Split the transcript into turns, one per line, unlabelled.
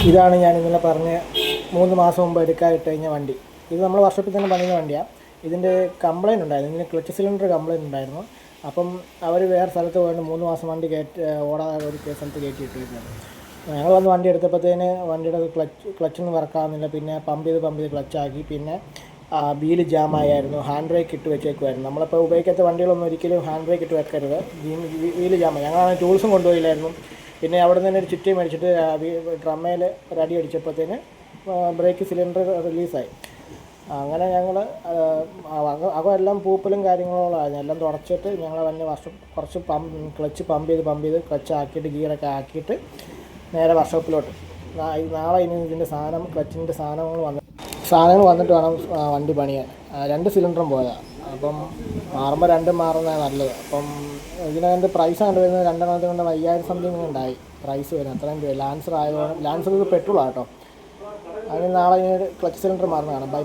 ഇതാണ് ഞാൻ ഇന്നലെ പറഞ്ഞ 3 മാസം മുമ്പ് എടുക്കാനിട്ട് കഴിഞ്ഞ വണ്ടി. ഇത് നമ്മൾ വർഷത്തിൽ തന്നെ പണിയുന്ന വണ്ടിയാണ്. ഇതിൻ്റെ കംപ്ലയിൻ്റ് ഉണ്ടായിരുന്നു, ഇതിന് ക്ലച്ച് സിലിണ്ടർ കംപ്ലയിൻ്റ് ഉണ്ടായിരുന്നു. അപ്പം അവർ വേറെ സ്ഥലത്ത് പോയിട്ട് 3 മാസം വണ്ടി ഓടാതെ ഒരു സ്ഥലത്ത് കയറ്റിയിട്ടിരുന്നത്. ഞങ്ങൾ വന്ന് വണ്ടി എടുത്തപ്പോഴത്തേന് വണ്ടിയുടെ ക്ലച്ചൊന്നും വർക്കാകുന്നില്ല. പിന്നെ പമ്പ് ചെയ്ത് ക്ലച്ചാക്കി. പിന്നെ വീല് ജാമായിരുന്നു, ഹാൻഡ് ബ്രേക്ക് ഇട്ട് വെച്ചേക്കുമായിരുന്നു. നമ്മളിപ്പോൾ ഉപയോഗിക്കാത്ത വണ്ടികളൊന്നും ഒരിക്കലും ഹാൻഡ് ബ്രേക്ക് ഇട്ട് വെക്കരുത്, വീല് ജാമായി. ഞങ്ങളാണ് ടൂൾസും കൊണ്ടുപോയില്ലായിരുന്നു. പിന്നെ അവിടെ നിന്ന് ഒരു ചുറ്റി മേടിച്ചിട്ട് ഡ്രമ്മയിൽ ഒരടി അടിച്ചപ്പോഴത്തേന് ബ്രേക്ക് സിലിണ്ടർ റിലീസായി. അങ്ങനെ ഞങ്ങൾ അതെല്ലാം പൂപ്പലും കാര്യങ്ങളോളായിരുന്നു. എല്ലാം തുടച്ചിട്ട് ഞങ്ങൾ തന്നെ കുറച്ച് ക്ലച്ച് പമ്പ് ചെയ്ത് ക്ലച്ച് ആക്കിയിട്ട് ഗിയറൊക്കെ ആക്കിയിട്ട് നേരെ വർക്ക്ഷോപ്പിലോട്ട്. നാളെ ഇനി ഇതിൻ്റെ ക്ലച്ചിൻ്റെ സാധനങ്ങൾ വന്നിട്ട് വേണം വണ്ടി പണിയാൻ. 2 സിലിണ്ടറും പോയതാണ്. അപ്പം മാറുമ്പോൾ 2 മാറുന്നതാണ് നല്ലത്. അപ്പം ഇതിനകത്ത് പ്രൈസ് കണ്ടു വരുന്നത് 2 കൊണ്ട് 5000 സംതിങ് ഉണ്ടായി പ്രൈസ് വരുന്നത്. അത്രയും രൂപ ലാൻസർ ആയതുകൊണ്ട്. ലാൻസർ ഇത് പെട്രോളാണ് കേട്ടോ. അതിന് നാളെ ഇനി ക്ലച്ച് സിലിണ്ടർ മാറുന്നതാണ്. ബൈ.